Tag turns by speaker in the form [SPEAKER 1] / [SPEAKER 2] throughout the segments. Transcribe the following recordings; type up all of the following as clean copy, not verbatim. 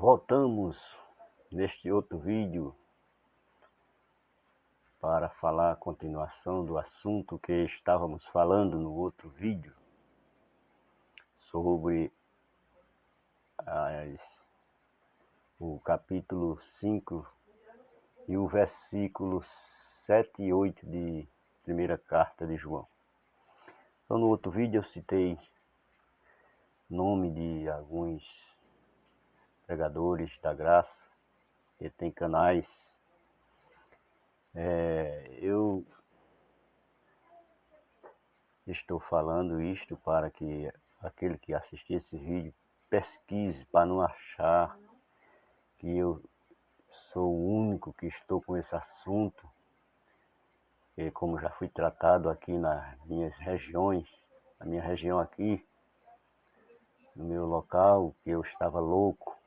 [SPEAKER 1] Voltamos neste outro vídeo para falar a continuação do assunto que estávamos falando no outro vídeo sobre o capítulo 5 e o versículo 7 e 8 de primeira carta de João. Então no outro vídeo eu citei nome de alguns pregadores da graça que tem canais. Eu estou falando isto para que aquele que assistir esse vídeo pesquise, para não achar que eu sou o único que estou com esse assunto. E como já fui tratado aqui nas minhas regiões, na minha região aqui, no meu local, que eu estava louco.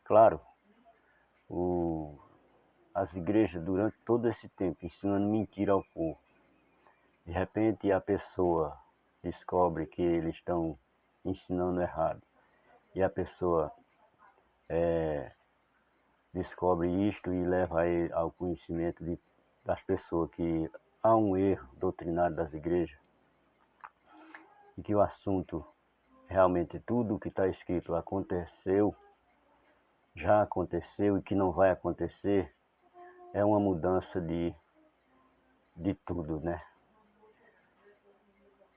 [SPEAKER 1] Claro, as igrejas durante todo esse tempo ensinando mentira ao povo. De repente a pessoa descobre que eles estão ensinando errado. E a pessoa descobre isto e leva ao conhecimento das pessoas que há um erro doutrinário das igrejas. E que o assunto, realmente tudo o que está escrito aconteceu, já aconteceu e que não vai acontecer, é uma mudança de tudo, né?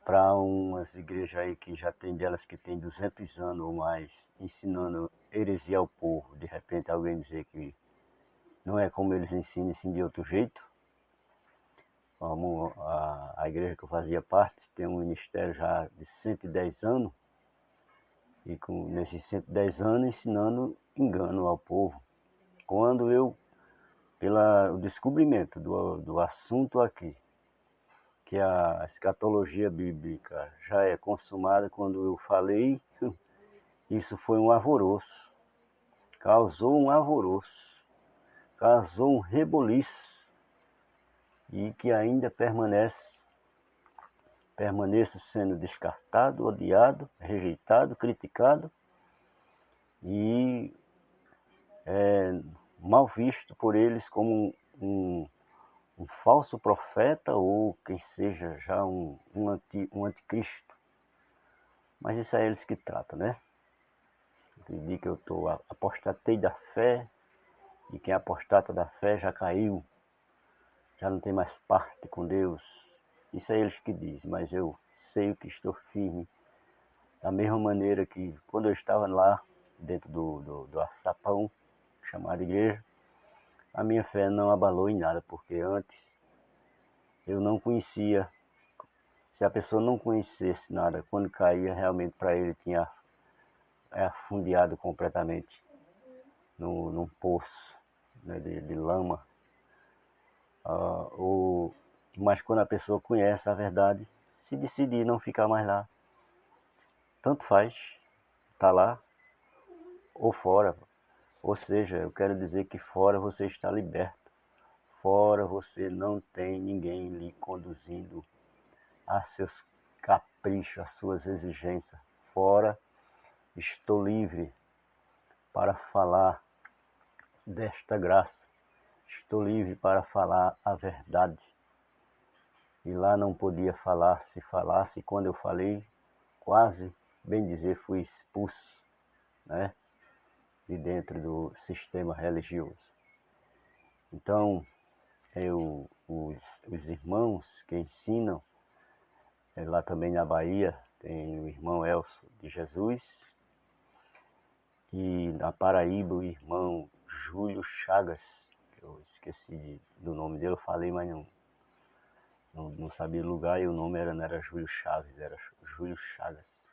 [SPEAKER 1] Para umas igrejas aí que já tem delas que tem 200 anos ou mais, ensinando heresia ao povo, de repente alguém dizer que não é como eles ensinam, sim de outro jeito. Como a igreja que eu fazia parte tem um ministério já de 110 anos, e nesses 110 anos ensinando engano ao povo. Quando eu, pelo descobrimento do assunto aqui, que a escatologia bíblica já é consumada, quando eu falei, isso foi um alvoroço, causou um alvoroço, causou um reboliço, e que ainda permaneço sendo descartado, odiado, rejeitado, criticado e mal visto por eles como um falso profeta, ou quem seja já um anticristo. Mas isso é eles que tratam, né? Que diz que eu apostatei da fé, e quem apostata da fé já caiu, já não tem mais parte com Deus. Isso é eles que dizem, mas eu sei que estou firme. Da mesma maneira que quando eu estava lá dentro do açapão, chamado igreja, a minha fé não abalou em nada, porque antes eu não conhecia. Se a pessoa não conhecesse nada, quando caía, realmente para ele tinha afundeado completamente num poço, né, de lama. Mas quando a pessoa conhece a verdade, se decidir não ficar mais lá, tanto faz, está lá ou fora. Ou seja, eu quero dizer que fora você está liberto. Fora você não tem ninguém lhe conduzindo a seus caprichos, a suas exigências. Fora estou livre para falar desta graça. Estou livre para falar a verdade. E lá não podia falar, se falasse, quando eu falei, quase, bem dizer, fui expulso, né, de dentro do sistema religioso. Então, os irmãos que ensinam, lá também na Bahia, tem o irmão Elcio de Jesus, e na Paraíba o irmão Júlio Chagas, que eu esqueci do nome dele, eu falei, mas não sabia o lugar, e o nome não era Júlio Chaves, era Júlio Chagas.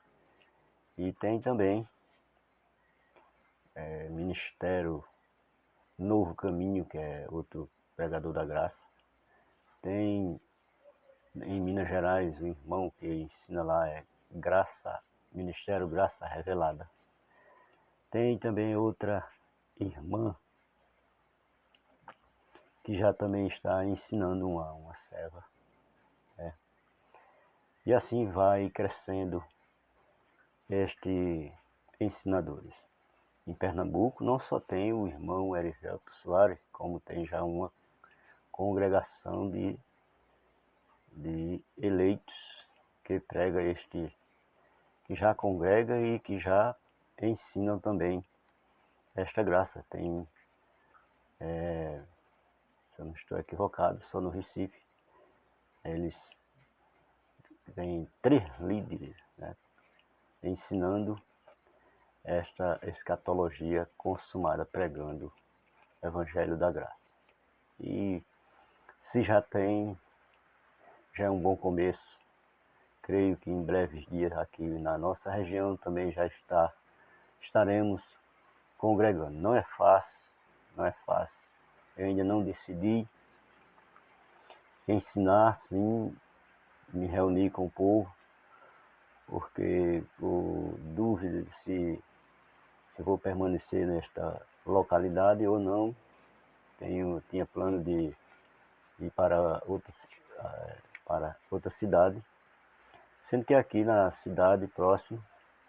[SPEAKER 1] E tem também Ministério Novo Caminho, que é outro pregador da graça. Tem em Minas Gerais o irmão que ensina lá Ministério Graça Revelada. Tem também outra irmã que já também está ensinando uma serva. E assim vai crescendo estes ensinadores. em Pernambuco não só tem o irmão Erivelto Soares, como tem já uma congregação de eleitos que prega que já congrega e que já ensinam também esta graça. Tem, se eu não estou equivocado, só no Recife, eles têm 3 líderes, né, ensinando esta escatologia consumada, pregando o Evangelho da Graça. E se já tem, já é um bom começo. Creio que em breves dias aqui na nossa região também já estaremos congregando. Não é fácil, não é fácil. Eu ainda não decidi ensinar, sim, me reunir com o povo, porque por dúvida de se vou permanecer nesta localidade ou não. Tinha plano de ir para outra cidade, sendo que aqui na cidade próxima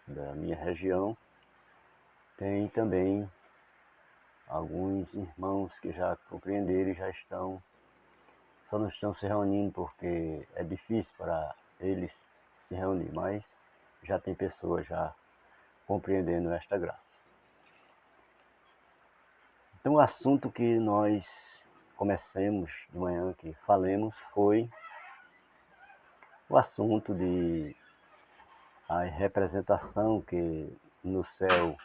[SPEAKER 1] da minha região tem também alguns irmãos que já compreenderam e já só não estão se reunindo porque é difícil para eles se reunir, mas já tem pessoas já compreendendo esta graça. Então o assunto que nós comecemos de manhã, que falemos, foi o assunto de a representação que no céu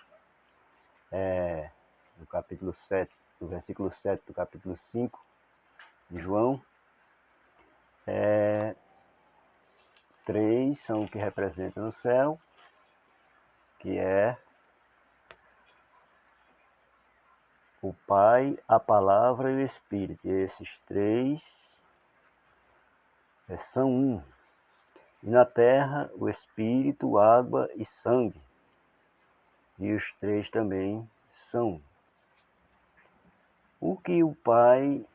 [SPEAKER 1] no capítulo 7, no versículo 7 do capítulo 5 de João, 3 são o que representa no céu, que é o Pai, a Palavra e o Espírito. E esses 3 são um. E na terra, o Espírito, água e sangue. E os 3 também são. O que o Pai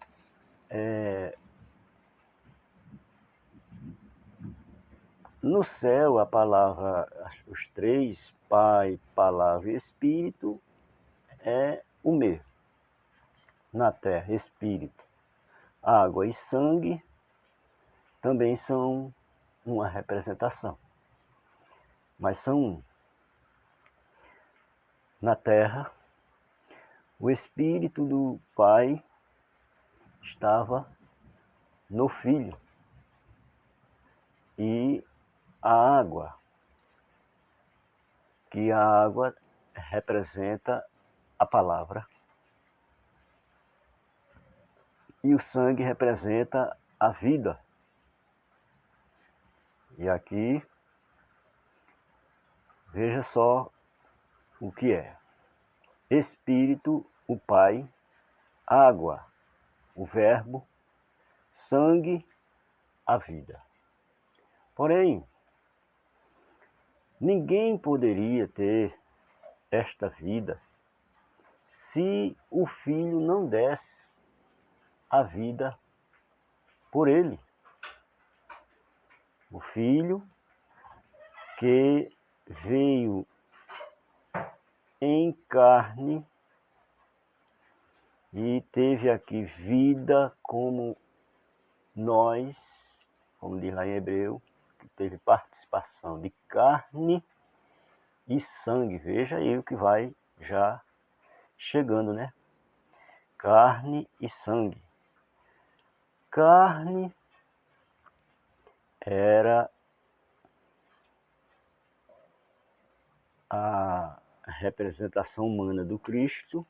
[SPEAKER 1] no céu, a palavra, os 3, Pai, Palavra e Espírito, é o mesmo. Na terra, Espírito, água e sangue também são uma representação, mas são um. Na terra, o Espírito do Pai estava no Filho e a água, que a água representa a palavra e o sangue representa a vida. E aqui, veja só o que é. Espírito, o Pai, água, o Verbo, sangue, a vida. Porém, ninguém poderia ter esta vida se o Filho não desse a vida por ele. O Filho que veio em carne e teve aqui vida como nós, como diz lá em Hebreu, que teve participação de carne e sangue. Veja aí o que vai já chegando, né? Carne e sangue. Carne era a representação humana do Cristo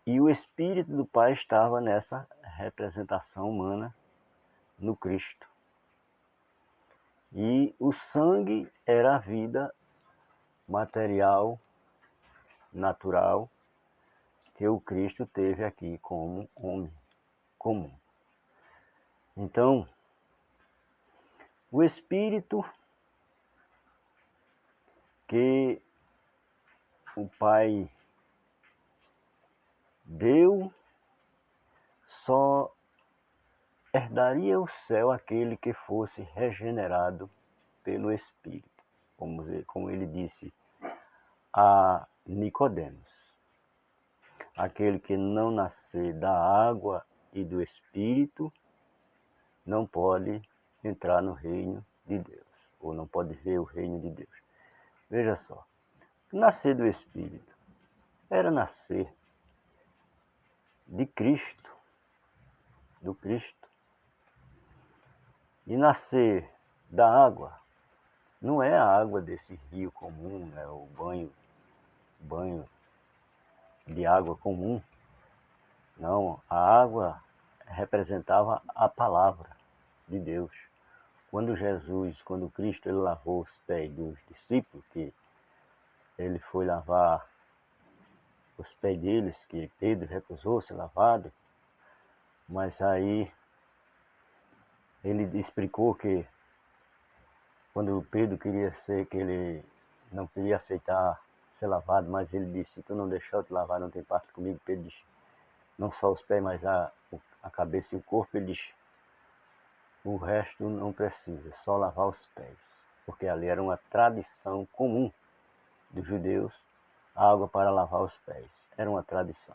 [SPEAKER 1] e o Espírito do Pai estava nessa representação humana no Cristo. E o sangue era a vida material, natural, que o Cristo teve aqui como homem comum. Então, o Espírito que o Pai deu, só herdaria o céu aquele que fosse regenerado pelo Espírito. Como ele disse a Nicodemos: aquele que não nascer da água e do Espírito não pode entrar no reino de Deus, ou não pode ver o reino de Deus. Veja só, nascer do Espírito era nascer de Cristo, do Cristo. E nascer da água não é a água desse rio comum, né, o banho de água comum. Não, a água representava a palavra de Deus. Quando Cristo ele lavou os pés dos discípulos, que ele foi lavar os pés deles, que Pedro recusou ser lavado, mas aí ele explicou que quando Pedro que ele não queria aceitar ser lavado, mas ele disse: se tu não deixar eu te lavar, não tem parte comigo. Pedro disse: não só os pés, mas a cabeça e o corpo. Ele disse: o resto não precisa, só lavar os pés, porque ali era uma tradição comum dos judeus, a água para lavar os pés, era uma tradição.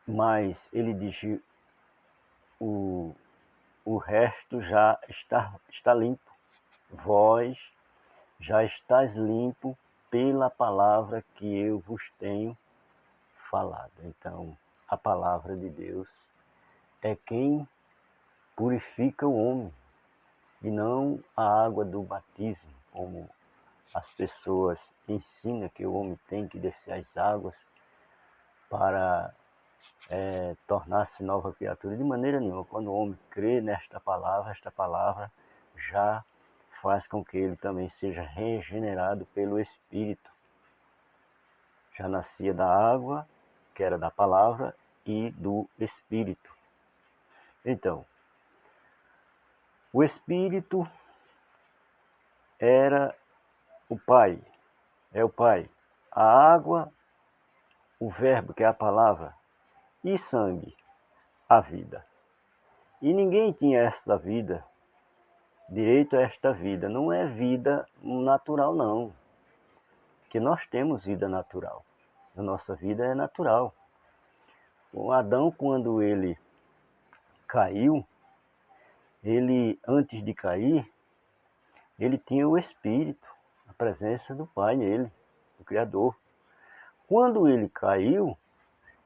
[SPEAKER 1] Mas ele disse: o resto já está limpo, vós já estáis limpo pela palavra que eu vos tenho falado. Então, a palavra de Deus é quem purifica o homem, e não a água do batismo, como as pessoas ensinam que o homem tem que descer as águas para tornar-se nova criatura. De maneira nenhuma. Quando o homem crê nesta palavra, esta palavra já faz com que ele também seja regenerado pelo Espírito. Já nascia da água, que era da palavra, e do Espírito. Então, o Espírito era o Pai, é o Pai. A água, o Verbo, que é a palavra, e sangue, a vida. E ninguém tinha esta vida, direito a esta vida. Não é vida natural, não. Que nós temos vida natural. A nossa vida é natural. O Adão, quando ele caiu, antes de cair, ele tinha o Espírito, a presença do Pai nele, do Criador. Quando ele caiu,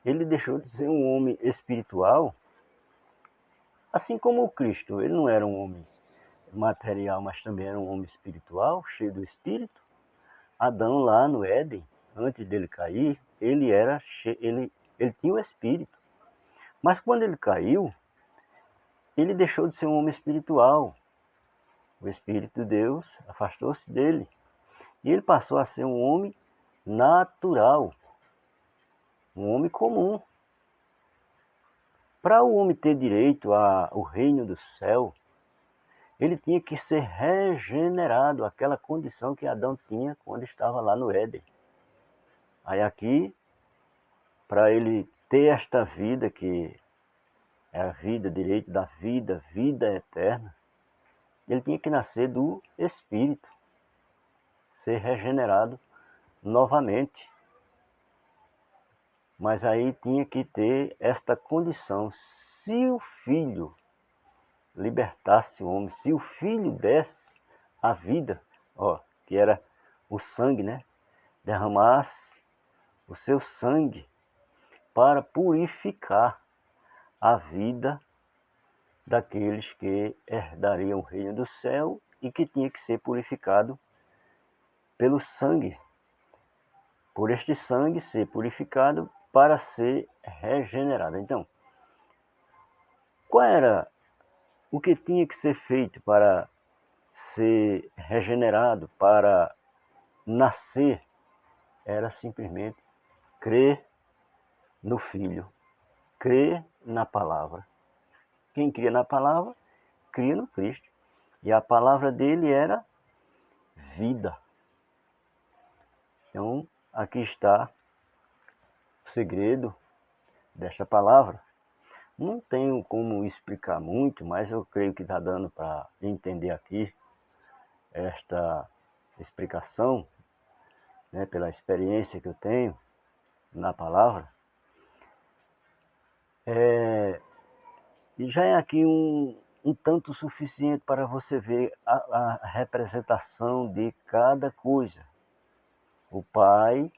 [SPEAKER 1] ele deixou de ser um homem espiritual, assim como o Cristo. Ele não era um homem material, mas também era um homem espiritual, cheio do Espírito. Adão, lá no Éden, antes dele cair, ele tinha o Espírito. Mas quando ele caiu, ele deixou de ser um homem espiritual. O Espírito de Deus afastou-se dele. E ele passou a ser um homem natural, um homem comum. Para o homem ter direito ao reino do céu, ele tinha que ser regenerado, aquela condição que Adão tinha quando estava lá no Éden. Aí aqui, para ele ter esta vida, que é a vida, direito da vida, vida eterna, ele tinha que nascer do Espírito, ser regenerado novamente. Mas aí tinha que ter esta condição: se o Filho libertasse o homem, se o Filho desse a vida, que era o sangue, né? Derramasse o seu sangue para purificar a vida daqueles que herdariam o reino do céu, e que tinha que ser purificado pelo sangue, por este sangue ser purificado para ser regenerado. Então, qual era o que tinha que ser feito para ser regenerado, para nascer? Era simplesmente crer no Filho, crer na palavra. Quem cria na palavra, cria no Cristo. E a palavra dele era vida. Então, aqui está o segredo desta palavra. Não tenho como explicar muito, mas eu creio que está dando para entender aqui esta explicação, né, pela experiência que eu tenho na palavra, e já é aqui um tanto suficiente para você ver a representação de cada coisa. O Pai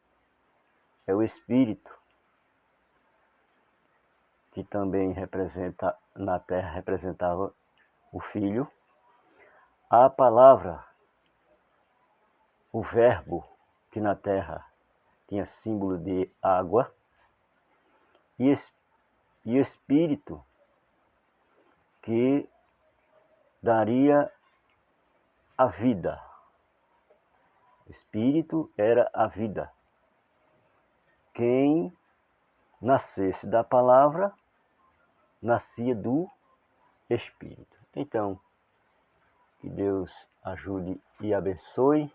[SPEAKER 1] é o Espírito, que também representa, na terra representava o Filho. A palavra, o Verbo, que na terra tinha símbolo de água, e Espírito, que daria a vida. Espírito era a vida. Quem nascesse da palavra, nascia do Espírito. Então, que Deus ajude e abençoe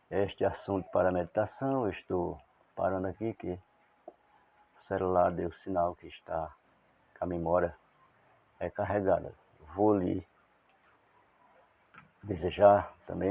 [SPEAKER 1] este assunto para a meditação. Eu estou parando aqui, que o celular deu sinal que está com a memória recarregada. Vou lhe desejar também